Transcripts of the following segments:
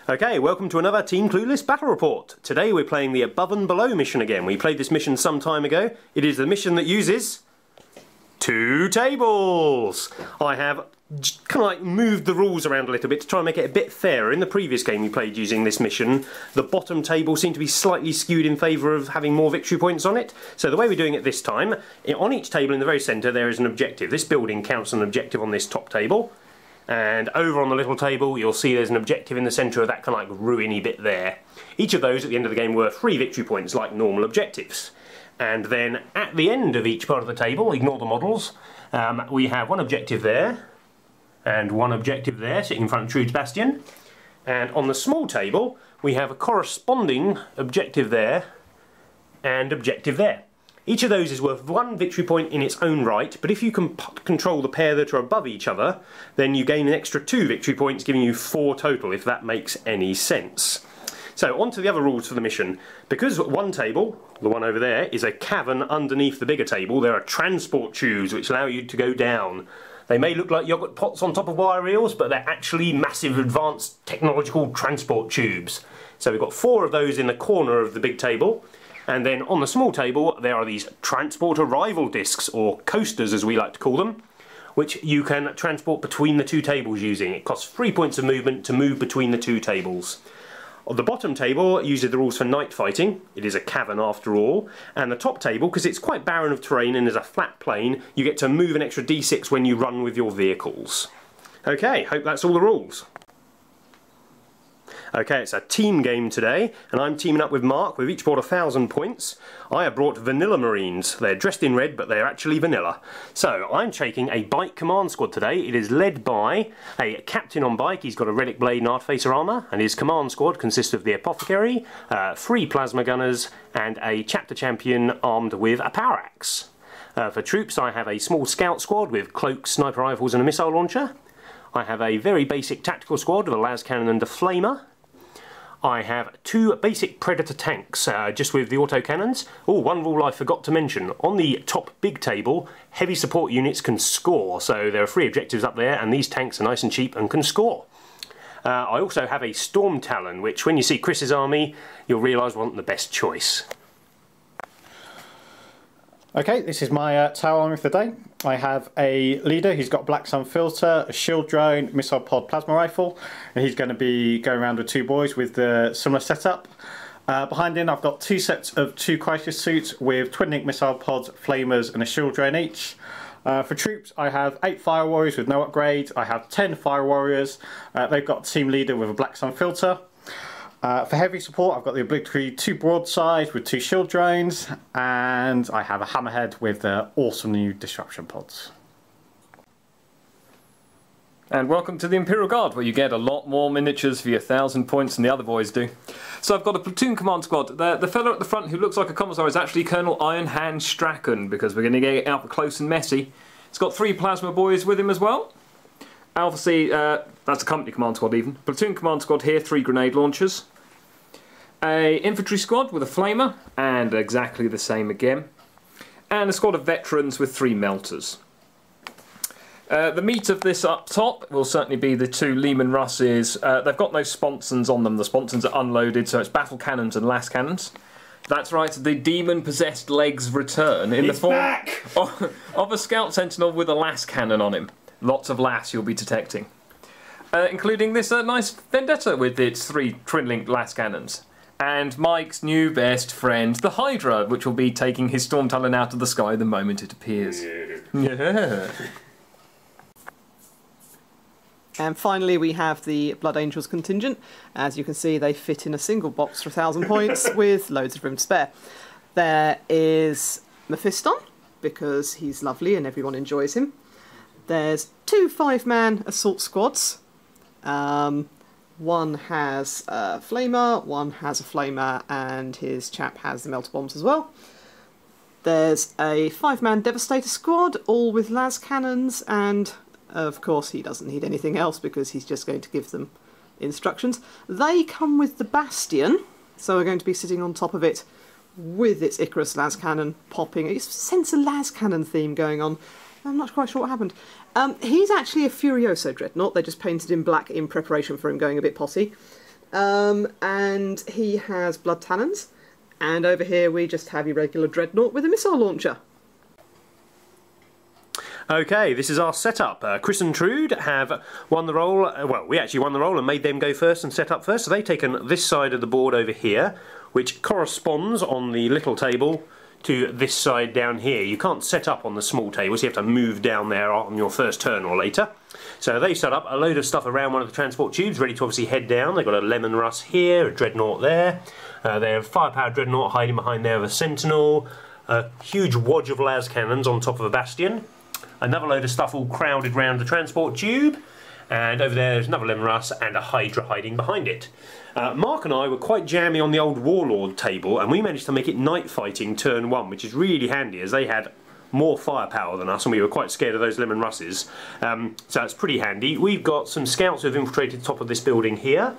Okay, welcome to another Team Clueless Battle Report. Today we're playing the Above and Below mission again. We played this mission some time ago. It is the mission that uses 2 tables. I have kind of like moved the rules around a little bit to try and make it a bit fairer. In the previous game we played using this mission, the bottom table seemed to be slightly skewed in favour of having more victory points on it. So the way we're doing it this time, on each table in the very centre there is an objective. This building counts an objective on this top table. And over on the little table you'll see there's an objective in the centre of that kind of like ruiny bit there. Each of those at the end of the game were 3 victory points like normal objectives. And then at the end of each part of the table, ignore the models, we have 1 objective there and 1 objective there sitting in front of Trude's Bastion. And on the small table we have a corresponding objective there and objective there. Each of those is worth 1 victory point in its own right, but if you can control the pair that are above each other, then you gain an extra 2 victory points, giving you 4 total, if that makes any sense. So on to the other rules for the mission. Because one table, the one over there, is a cavern underneath the bigger table, there are transport tubes which allow you to go down. They may look like yogurt pots on top of wire reels, but they're actually massive advanced technological transport tubes. So we've got 4 of those in the corner of the big table. And then on the small table there are these transport arrival discs, or coasters as we like to call them, which you can transport between the 2 tables using. It costs 3 points of movement to move between the 2 tables. On the bottom table uses the rules for night fighting. It is a cavern after all. And the top table, because it's quite barren of terrain and is a flat plane, you get to move an extra d6 when you run with your vehicles. Okay, hope that's all the rules. Okay, it's a team game today, and I'm teaming up with Mark. We've each brought 1,000 points. I have brought Vanilla Marines. They're dressed in red, but they're actually vanilla. So, I'm taking a bike command squad today. It is led by a captain on bike. He's got a relic blade and artificer armour, and his command squad consists of the apothecary, 3 plasma gunners, and a chapter champion armed with a power axe. For troops, I have a small scout squad with cloaks, sniper rifles, and a missile launcher. I have a very basic tactical squad with a las cannon and a flamer. I have 2 basic Predator tanks, just with the autocannons. Oh, one rule I forgot to mention. On the top big table, heavy support units can score, so there are 3 objectives up there, and these tanks are nice and cheap and can score. I also have a Storm Talon, which when you see Chris's army, you'll realise wasn't the best choice. Okay, this is my tower army for the day. I have a leader, he's got Black Sun filter, a shield drone, missile pod, plasma rifle, and he's going to be going around with 2 boys with the similar setup. Behind him I've got 2 sets of 2 crisis suits with twin link missile pods, flamers and a shield drone each. For troops I have 8 fire warriors with no upgrade, I have 10 fire warriors, they've got a team leader with a Black Sun filter. For heavy support I've got the obligatory 2 broadsides with 2 shield drones, and I have a hammerhead with the awesome new disruption pods. And welcome to the Imperial Guard, where you get a lot more miniatures for your 1,000 points than the other boys do. So I've got a platoon command squad. The fellow at the front who looks like a commissar is actually Colonel Iron Hand Strachan, because we're going to get up close and messy. He's got 3 plasma boys with him as well. Alpha C, that's a company command squad even. Platoon command squad here, 3 grenade launchers. A infantry squad with a flamer, and exactly the same again. And a squad of veterans with 3 melters. The meat of this up top will certainly be the 2 Lehman Russes. They've got no sponsons on them. The sponsons are unloaded, so it's battle cannons and las cannons. That's right, the demon-possessed legs return in the form of a scout sentinel with a las cannon on him. Lots of las you'll be detecting. Including this nice Vendetta with its 3 twin-linked las cannons. And Mike's new best friend, the Hydra, which will be taking his Storm Talon out of the sky the moment it appears. Yeah. And finally we have the Blood Angels contingent. As you can see, they fit in a single box for 1,000 points with loads of room to spare. There is Mephiston, because he's lovely and everyone enjoys him. There's 2 5-man assault squads. One has a flamer, one has a flamer, and his chap has the melter bombs as well. There's a 5-man devastator squad, all with las cannons, and of course he doesn't need anything else because he's just going to give them instructions. They come with the Bastion, so we're going to be sitting on top of it with its Icarus las cannon popping. You sense a las cannon theme going on. I'm not quite sure what happened. He's actually a Furioso Dreadnought. They just painted him black in preparation for him going a bit potty. And he has blood talons. And over here we just have your regular dreadnought with a missile launcher. Okay, this is our setup. Chris and Trude have won the role. Well, we actually won the role and made them go first and set up first. So they've taken this side of the board over here, which corresponds on the little table to this side down here. You can't set up on the small table, so you have to move down there on your first turn or later. So they've set up a load of stuff around one of the transport tubes, ready to obviously head down. They've got a lemon rust here, a dreadnought there. They have a firepower dreadnought hiding behind there with a sentinel. A huge wodge of las cannons on top of a bastion. Another load of stuff all crowded round the transport tube, and over there's another lemon rust and a hydra hiding behind it. Mark and I were quite jammy on the old warlord table, and we managed to make it night fighting turn 1, which is really handy as they had more firepower than us and we were quite scared of those lemon russes. So that's pretty handy. We've got some scouts who have infiltrated the top of this building here.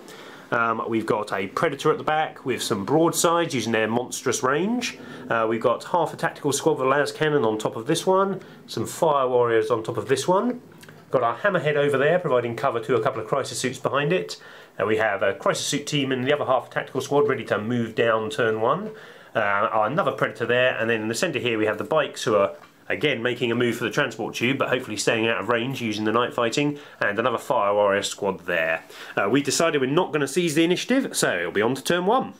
We've got a predator at the back with some broadsides using their monstrous range. We've got half a tactical squad with a las cannon on top of this one, some fire warriors on top of this one. Got our hammerhead over there providing cover to a couple of crisis suits behind it. We have a crisis suit team in the other half tactical squad ready to move down turn 1. Another predator there, and then in the centre here we have the bikes who are again making a move for the transport tube, but hopefully staying out of range using the night fighting, and another fire warrior squad there. We decided we're not going to seize the initiative, so it'll be on to turn 1.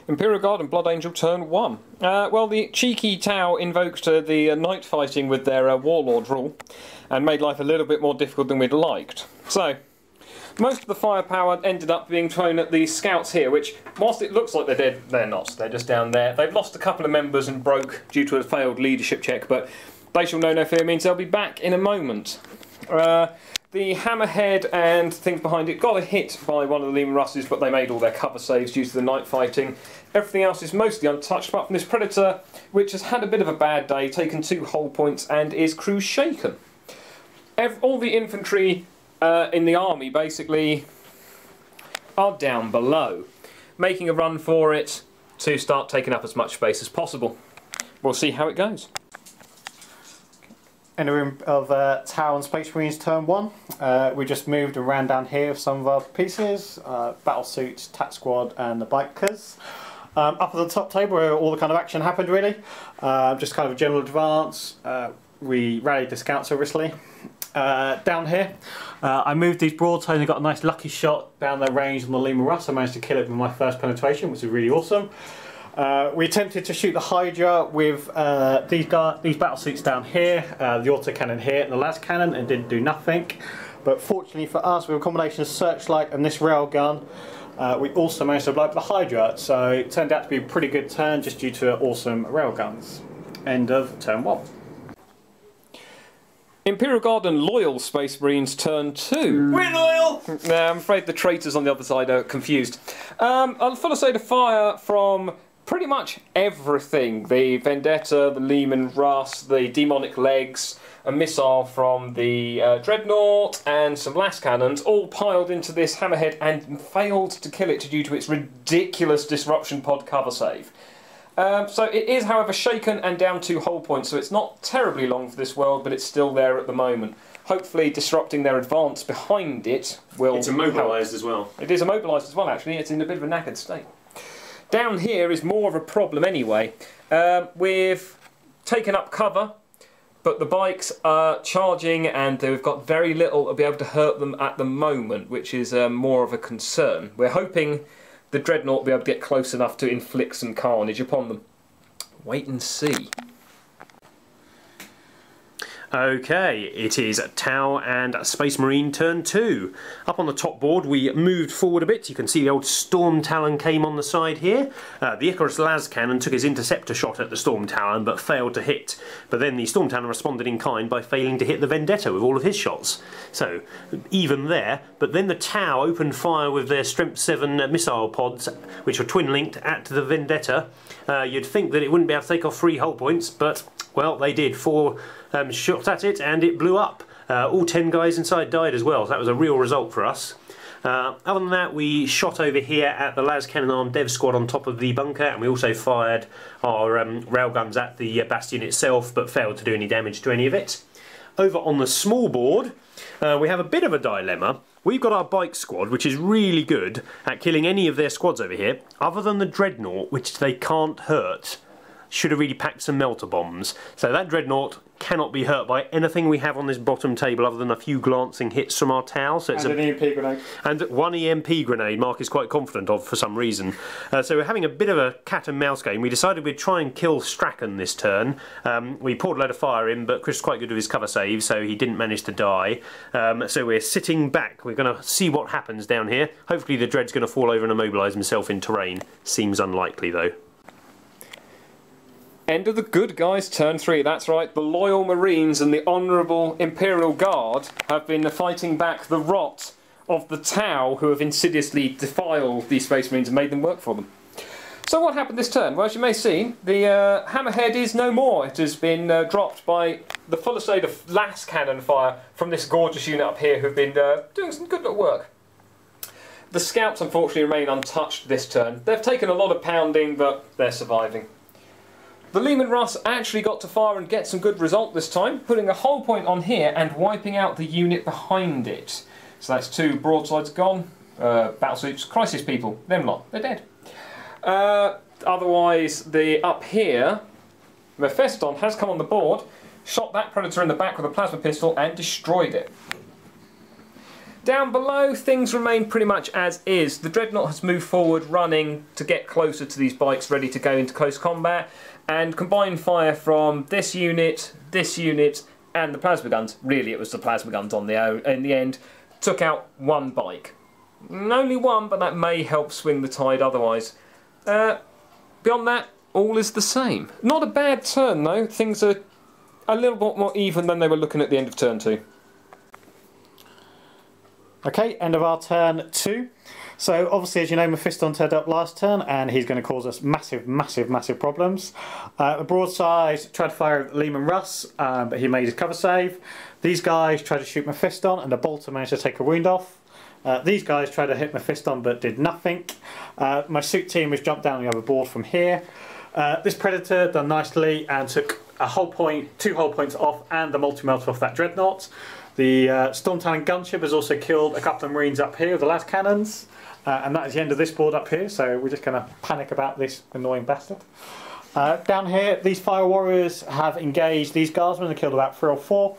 Imperial Guard and Blood Angel turn 1. Well, the cheeky Tau invoked the night fighting with their warlord rule, and made life a little bit more difficult than we'd liked. So, most of the firepower ended up being thrown at these scouts here, which, whilst it looks like they're dead, they're not. They're just down there. They've lost a couple of members and broke due to a failed leadership check, but they shall know no fear means they'll be back in a moment. The hammerhead and things behind it got a hit by one of the lemon russes, but they made all their cover saves due to the night fighting. Everything else is mostly untouched, apart from this predator, which has had a bit of a bad day, taken 2 hull points, and is crew shaken. All the infantry in the army basically are down below, making a run for it to start taking up as much space as possible. We'll see how it goes. In the room of Tau and Space Marines turn 1, we just moved and ran down here with some of our pieces, battle suits, tac squad and the bikers. Up at the top table where all the kind of action happened really, just kind of a general advance. We rallied the scouts obviously. Down here, I moved these broadsides and got a nice lucky shot down their range on the lemon rust. I managed to kill it with my first penetration, which was really awesome. We attempted to shoot the Hydra with these battle suits down here, the autocannon here and the las cannon, and didn't do nothing. But fortunately for us, with a combination of searchlight and this railgun, we also managed to blow up the Hydra. So it turned out to be a pretty good turn just due to awesome railguns. End of turn 1. Imperial Guard and Loyal Space Marines turn 2. We're loyal! I'm afraid the traitors on the other side are confused. I'll full say to fire from pretty much everything. The Vendetta, the Lehman Rust, the Demonic Legs, a missile from the Dreadnought, and some las cannons, all piled into this hammerhead and failed to kill it due to its ridiculous disruption pod cover save. So it is, however, shaken and down 2 hull points, so it's not terribly long for this world, but it's still there at the moment. Hopefully disrupting their advance behind it will It's immobilised as well. It is immobilised as well, actually. It's in a bit of a knackered state. Down here is more of a problem anyway. We've taken up cover, but the bikes are charging and they've got very little to be able to hurt them at the moment, which is more of a concern. We're hoping the Dreadnought will be able to get close enough to inflict some carnage upon them. Wait and see. Okay, it is Tau and Space Marine turn 2. Up on the top board we moved forward a bit. You can see the old Storm Talon came on the side here. The Icarus las cannon took his interceptor shot at the Storm Talon but failed to hit. But then the Storm Talon responded in kind by failing to hit the Vendetta with all of his shots. So, even there. But then the Tau opened fire with their Strength 7 missile pods, which were twin-linked at the Vendetta. You'd think that it wouldn't be able to take off 3 hull points, but, well, they did. 4 shot at it and it blew up. All 10 guys inside died as well, so that was a real result for us. Other than that, we shot over here at the las cannon armed dev squad on top of the bunker, and we also fired our railguns at the bastion itself, but failed to do any damage to any of it. Over on the small board, we have a bit of a dilemma. we've got our bike squad, which is really good at killing any of their squads over here, other than the dreadnought, which they can't hurt. Should have really packed some melter bombs. So that dreadnought cannot be hurt by anything we have on this bottom table other than a few glancing hits from our towel. So it's an EMP grenade. And one EMP grenade Mark is quite confident of for some reason. So we're having a bit of a cat and mouse game. We decided we'd try and kill Strachan this turn. We poured a load of fire in, but Chris is quite good with his cover save, so he didn't manage to die. So we're sitting back. We're going to see what happens down here. Hopefully the dread's going to fall over and immobilise himself in terrain. Seems unlikely though. End of the good guys, turn 3. That's right, the loyal Marines and the honourable Imperial Guard have been fighting back the rot of the Tau who have insidiously defiled these Space Marines and made them work for them. So what happened this turn? Well, as you may see, the hammerhead is no more. It has been dropped by the fullest aid of las cannon fire from this gorgeous unit up here who've been doing some good little work. The scouts unfortunately remain untouched this turn. They've taken a lot of pounding, but they're surviving. The Leman Russ actually got to fire and get some good result this time, putting a whole point on here and wiping out the unit behind it. So that's 2 broadsides gone, battlesuits, crisis people, them lot, they're dead. Otherwise, up here, Mephiston has come on the board, shot that Predator in the back with a plasma pistol and destroyed it. Down below, things remain pretty much as is. The Dreadnought has moved forward running to get closer to these bikes ready to go into close combat, and combined fire from this unit, and the plasma guns, really it was the plasma guns in the end, took out 1 bike. Only 1, but that may help swing the tide otherwise. Beyond that, all is the same. Not a bad turn though, things are a little bit more even than they were looking at the end of turn 2. Okay, end of our turn 2. So obviously, as you know, Mephiston turned up last turn and he's going to cause us massive problems. The broadside tried to fire at Leman Russ, but he made his cover save. These guys tried to shoot Mephiston and the bolter managed to take a wound off. These guys tried to hit Mephiston but did nothing. My suit team has jumped down the other board from here. This Predator done nicely and took a whole point, 2 whole points off and the multi-melter off that Dreadnought. The Storm Talon gunship has also killed a couple of Marines up here with the las cannons. And that is the end of this board up here, so we're just going to panic about this annoying bastard. Down here, these Fire Warriors have engaged these Guardsmen and killed about 3 or 4.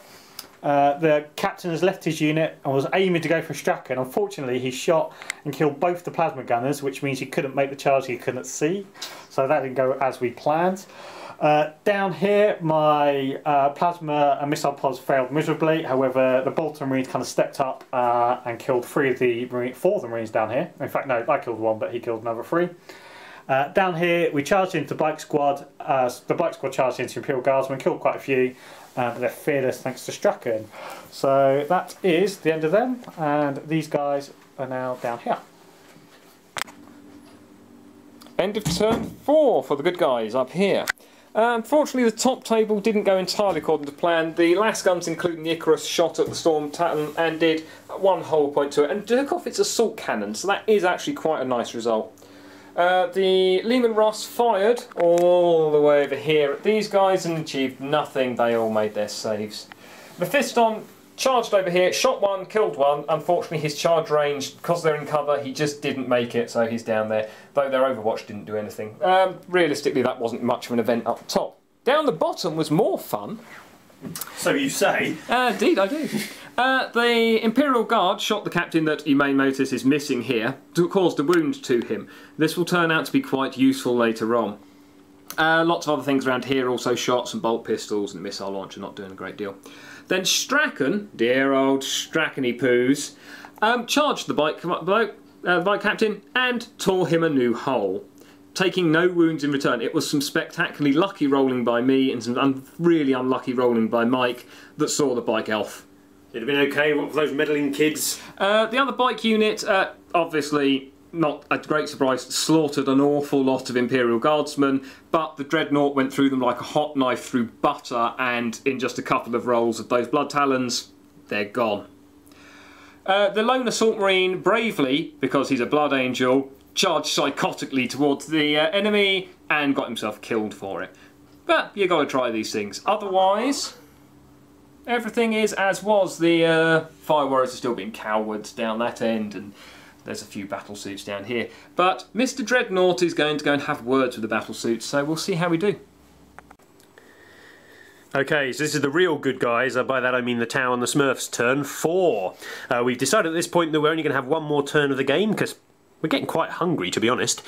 The captain has left his unit and was aiming to go for Strachan. Unfortunately, he shot and killed both the plasma gunners, which means he couldn't make the charge he couldn't see. So that didn't go as we planned. Down here, my plasma and missile pods failed miserably. However, the Bolton Marines kind of stepped up and killed 4 of the Marines down here. In fact, no, I killed 1, but he killed another 3. Down here, we charged into the bike squad. The bike squad charged into Imperial Guardsmen, killed quite a few, but they're fearless thanks to Strachan. So that is the end of them, and these guys are now down here. End of turn 4 for the good guys up here. Unfortunately, the top table didn't go entirely according to plan. The last guns, including the Icarus, shot at the Storm Talon and did 1 whole point to it, and took off its assault cannon, so that is actually quite a nice result. The Leman Russ fired all the way over here at these guys and achieved nothing. They all made their saves. Mephiston charged over here, shot 1, killed 1. Unfortunately, his charge range, because they're in cover, he just didn't make it, so he's down there. Though their Overwatch didn't do anything. Realistically, that wasn't much of an event up top. Down the bottom was more fun. So you say? Indeed, I do. The Imperial Guard shot the captain that you may notice is missing here, caused a wound to him. This will turn out to be quite useful later on. Lots of other things around here also shot, some bolt pistols and a missile launcher, not doing a great deal. Then Strachan, dear old Strachan-y poos, charged the bike captain and tore him a new hole, taking no wounds in return. It was some spectacularly lucky rolling by me and some really unlucky rolling by Mike that saw the bike off. It'd have been okay for those meddling kids. The other bike unit, obviously not a great surprise, slaughtered an awful lot of Imperial Guardsmen, but the Dreadnought went through them like a hot knife through butter, and in just a couple of rolls of those Blood Talons, they're gone. The lone Assault Marine bravely, because he's a Blood Angel, charged psychotically towards the enemy and got himself killed for it. But you got to try these things. Otherwise, everything is as was. The Fire Warriors are still being cowards down that end, and there's a few battle suits down here. But Mr. Dreadnought is going to go and have words with the battle suits, so we'll see how we do. Okay, so this is the real good guys. By that I mean the Tau and the Smurfs, turn 4. We've decided at this point that we're only going to have one more turn of the game because we're getting quite hungry, to be honest.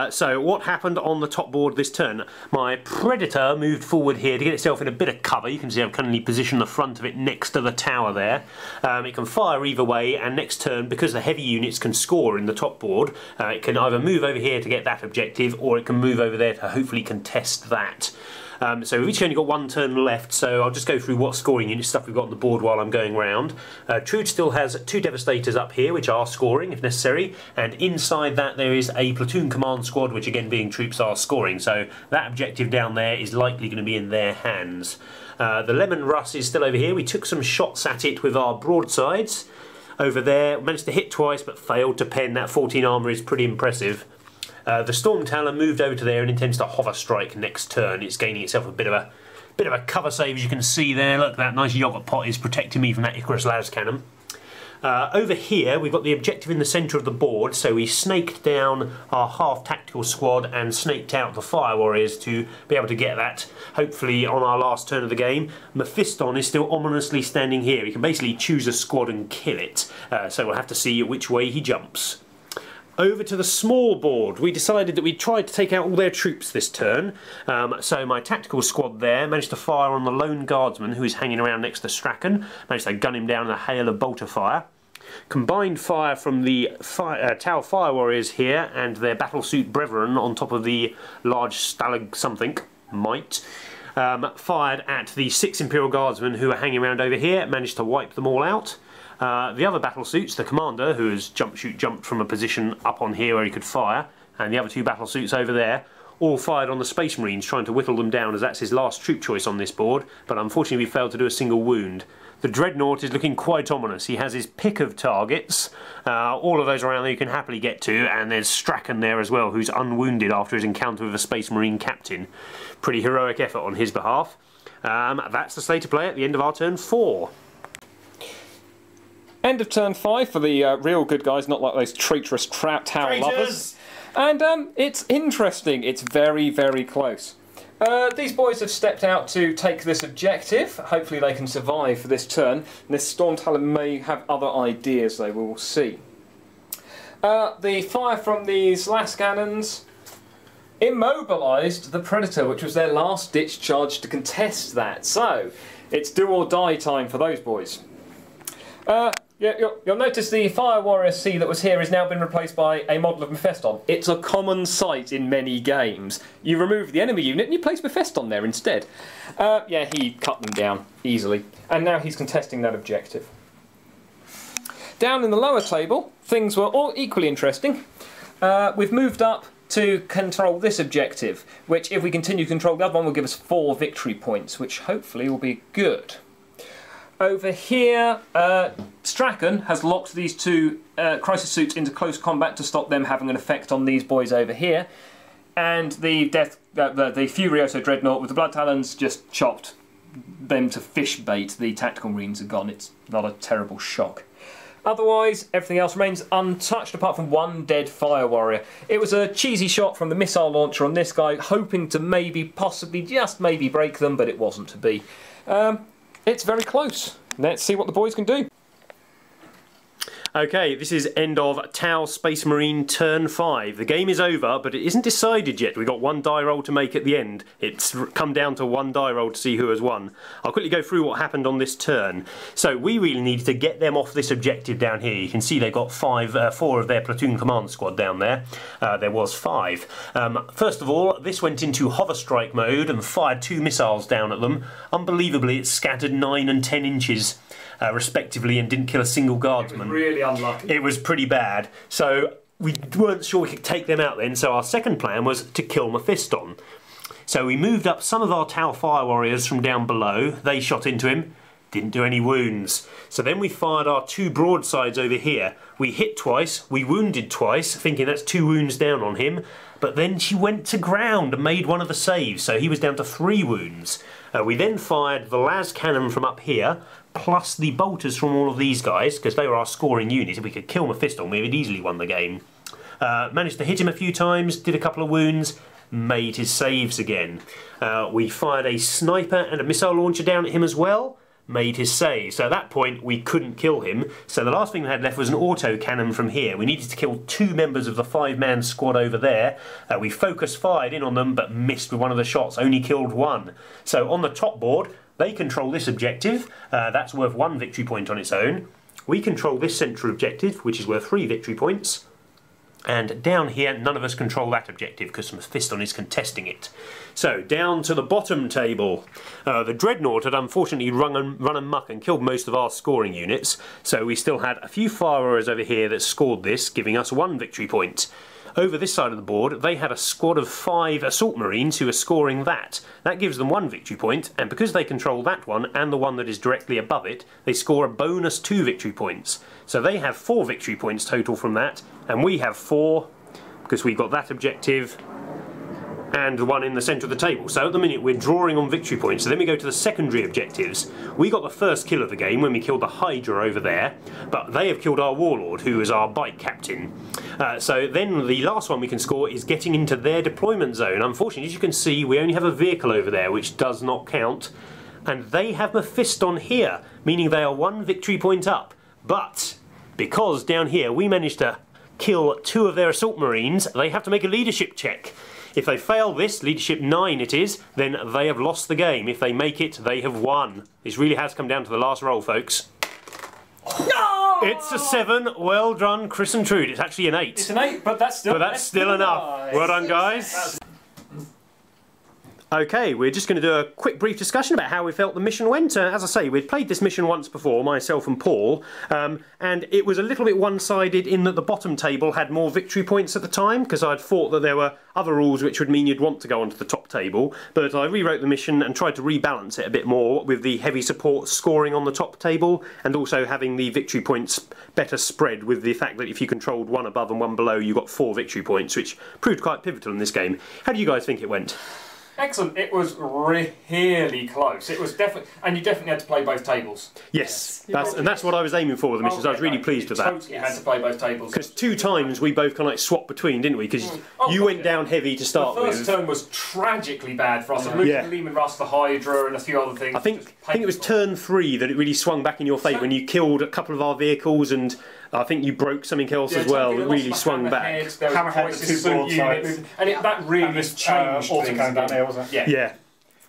So what happened on the top board this turn? My Predator moved forward here to get itself in a bit of cover. You can see I've currently positioned the front of it next to the tower there. It can fire either way, and next turn, because the heavy units can score in the top board, it can either move over here to get that objective, or it can move over there to hopefully contest that. So we've each only got one turn left, so I'll just go through what scoring unit stuff we've got on the board while I'm going round. Trude still has 2 Devastators up here, which are scoring if necessary, and inside that there is a platoon command squad, which again being troops are scoring, so that objective down there is likely going to be in their hands. The Lemon Russ is still over here. We took some shots at it with our broadsides. Over there, managed to hit twice but failed to pen. That 14 armour is pretty impressive. The Storm Talon moved over to there and intends to hover strike next turn. It's gaining itself a bit of a cover save, as you can see there. Look, that nice yogurt pot is protecting me from that Icarus las cannon. Over here we've got the objective in the centre of the board, so we snaked down our half tactical squad and snaked out the Fire Warriors to be able to get that, hopefully on our last turn of the game. Mephiston is still ominously standing here. He can basically choose a squad and kill it, so we'll have to see which way he jumps. Over to the small board, we decided that we'd try to take out all their troops this turn. So my tactical squad there managed to fire on the lone guardsman who is hanging around next to Strachan, managed to gun him down in a hail of bolter fire. Combined fire from the Tau Fire Warriors here and their battlesuit brethren on top of the large stalag something, might. Fired at the 6 Imperial Guardsmen who are hanging around over here, managed to wipe them all out. The other battlesuits, the commander, who has jumped from a position up on here where he could fire, and the other 2 battlesuits over there, all fired on the Space Marines, trying to whittle them down as that's his last troop choice on this board, but unfortunately we failed to do a single wound. The Dreadnought is looking quite ominous. He has his pick of targets, all of those around there you can happily get to, and there's Strachan there as well, who's unwounded after his encounter with a Space Marine captain. Pretty heroic effort on his behalf. That's the state of play at the end of our turn 4. End of turn 5 for the real good guys, not like those traitorous tower lovers. And it's interesting. It's very, very close. These boys have stepped out to take this objective. Hopefully they can survive for this turn. And this Storm Talon may have other ideas, though. We will see. The fire from these las cannons immobilised the Predator, which was their last-ditch charge to contest that. So it's do or die time for those boys. Yeah, you'll notice the Fire Warrior C that was here has now been replaced by a model of Mephiston. It's a common sight in many games. You remove the enemy unit and you place Mephiston there instead. Yeah, he cut them down easily. And now he's contesting that objective. Down in the lower table, things were all equally interesting. We've moved up to control this objective, which if we continue to control the other one will give us 4 victory points, which hopefully will be good. Over here, Strachan has locked these 2 crisis suits into close combat to stop them having an effect on these boys over here. And the Furioso Dreadnought with the Blood Talons just chopped them to fish bait. The tactical marines are gone. It's not a terrible shock. Otherwise, everything else remains untouched apart from 1 dead Fire Warrior. It was a cheesy shot from the missile launcher on this guy, hoping to maybe, possibly, just maybe break them, but it wasn't to be. It's very close. Let's see what the boys can do. Okay, this is end of Tau Space Marine turn 5. The game is over, but it isn't decided yet. We've got 1 die roll to make at the end. It's come down to 1 die roll to see who has won. I'll quickly go through what happened on this turn. So we really needed to get them off this objective down here. You can see they've got 4 of their platoon command squad down there. There was 5. First of all, this went into hover strike mode and fired 2 missiles down at them. Unbelievably, it scattered 9 and 10 inches. Respectively, and didn't kill a single guardsman. It was really unlucky. It was pretty bad. So we weren't sure we could take them out then, so our second plan was to kill Mephiston. So we moved up some of our Tau Fire Warriors from down below. They shot into him, Didn't do any wounds. So then we fired our 2 broadsides over here. We hit twice, we wounded twice, thinking that's 2 wounds down on him. But then she went to ground and made one of the saves, so he was down to 3 wounds. We then fired the las cannon from up here, plus the bolters from all of these guys, because they were our scoring units. If we could kill Mephisto, we had easily won the game. Managed to hit him a few times, did a couple of wounds, made his saves again. We fired a sniper and a missile launcher down at him as well. Made his save. So at that point we couldn't kill him, so the last thing we had left was an auto cannon from here. We needed to kill 2 members of the 5-man squad over there. We focus fired in on them but missed with one of the shots, only killed 1. So on the top board they control this objective, that's worth 1 victory point on its own. We control this central objective, which is worth 3 victory points. And down here, none of us control that objective because Mephiston is contesting it. So, down to the bottom table. The Dreadnought had unfortunately run amok and killed most of our scoring units, so we still had a few firers over here that scored this, giving us 1 victory point. Over this side of the board, they had a squad of 5 assault marines who were scoring that. That gives them 1 victory point, and because they control that one and the one that is directly above it, they score a bonus 2 victory points. So they have 4 victory points total from that, and we have 4 because we got that objective and the one in the centre of the table. So at the minute we're drawing on victory points. So then we go to the secondary objectives. We got the first kill of the game when we killed the Hydra over there, but they have killed our Warlord, who is our bike captain. So then the last one we can score is getting into their deployment zone. Unfortunately, as you can see, we only have a vehicle over there, which does not count. And they have Mephiston here, meaning they are 1 victory point up. But because down here we managed to kill 2 of their assault marines, they have to make a leadership check. If they fail this, leadership 9 it is, then they have lost the game. If they make it, they have won. This really has come down to the last roll, folks. No! It's a 7. Well done, Chris and Trude. It's actually an 8. It's an 8, but that's still enough. Nice. Well done, guys. Okay, we're just going to do a quick brief discussion about how we felt the mission went. As I say, we'd played this mission once before, myself and Paul, and it was a little bit one-sided in that the bottom table had more victory points at the time, because I'd thought that there were other rules which would mean you'd want to go onto the top table, but I rewrote the mission and tried to rebalance it a bit more with the heavy support scoring on the top table, and also having the victory points better spread with the fact that if you controlled 1 above and 1 below, you got 4 victory points, which proved quite pivotal in this game. How do you guys think it went? Excellent. It was really close. It was definitely, and you definitely had to play both tables. Yes, that's what I was aiming for with the missions. I was really pleased with that. Totally had to play both tables. Because 2 times we both kind of like swapped between, didn't we? Because you went down heavy to start with. The first turn was tragically bad for us. Yeah. Lehman Russ, the Hydra, and a few other things. I think it was turn 3 that it really swung back in your favour when you killed a couple of our vehicles, and I think you broke something else as well that really swung back. Hammerhead, the 2 broadsides. And that really changed things. Down there, wasn't it? Yeah.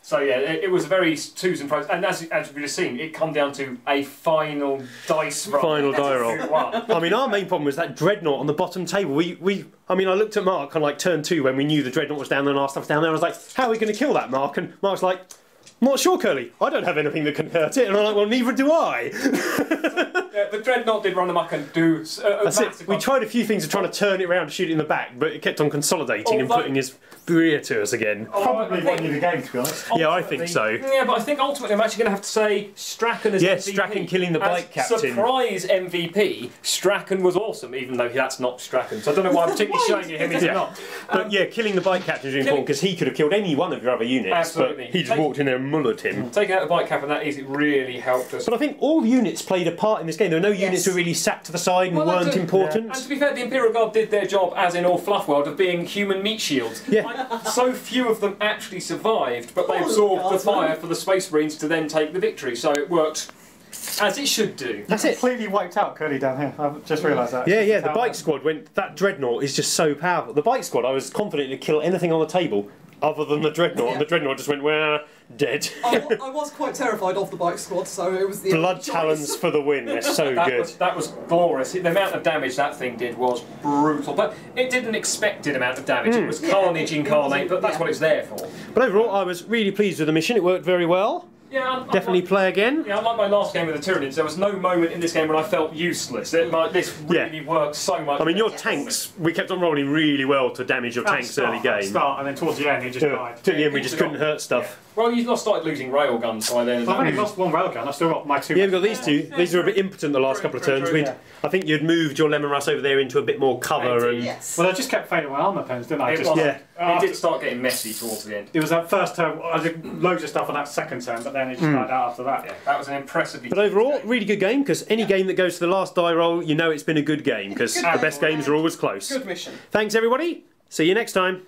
So yeah, it was very twos and fro's, and as we've just seen, it come down to a final dice roll. Final die roll. I mean, our main problem was that Dreadnought on the bottom table. I mean, I looked at Mark on like turn 2 when we knew the Dreadnought was down there and our stuff's down there. I was like, how are we going to kill that, Mark? And Mark's like, not sure, Curly. I don't have anything that can hurt it. And I'm like, well, neither do I. The Dreadnought did run amok and do That's it. We tried a few things of trying to turn it around to shoot it in the back, but it kept on consolidating and putting his rear to us again. Probably won you the game, to be honest. Yeah, I think so. Yeah, but I think ultimately I'm actually going to have to say Strachan as MVP. Strachan killing the bike captain. Surprise MVP, Strachan was awesome, even though that's not Strachan. So I don't know why I'm particularly showing you him. He's not. But yeah, killing the bike captain is really important because he could have killed any one of your other units. Absolutely. But he just walked in there and mullered him. Taking out the bike captain that easy really helped us. But I think all units played a part in this game. There were no units who really sat to the side and weren't important. And to be fair, the Imperial Guard did their job, as in all Fluff World, of being human meat shields. Yeah. So few of them actually survived, but they absorbed the fire for the Space Marines to then take the victory. So it worked as it should do. That's it. Completely wiped out Curly down here. I've just realised that. Yeah, the bike squad went. That Dreadnought is just so powerful. The bike squad, I was confident to kill anything on the table other than the Dreadnought, and the Dreadnought just went, well, dead. I was quite terrified of the bike squad, so it was the Blood Talons for the win. They're so good. That was glorious. The amount of damage that thing did was brutal, but it did an expected amount of damage. It was carnage incarnate, but that's what it's there for. But overall, I was really pleased with the mission. It worked very well. Yeah, Definitely play again. Yeah, unlike my last game with the Tyranids, there was no moment in this game when I felt useless. This really works so much. I mean, your tanks, we kept on rolling really well to damage your tanks early game. Start, and then towards the end, he just died. To the end, we just couldn't hurt stuff. Well, you started losing railguns by then. I've only lost one railgun. I've still got my 2. Yeah, we've got these two. These are a bit impotent the last couple of turns. I think you'd moved your Lemon Russ over there into a bit more cover. And Yes. Well, I just kept failing my armour pens, didn't I? It did start getting messy towards the end. It was that first turn. I did loads of stuff on that second turn, but then it just died out after that. Yeah, that was an impressively. But overall, really good game, because any game that goes to the last die roll, you know it's been a good game, because the best games are always close. Good mission. Thanks, everybody. See you next time.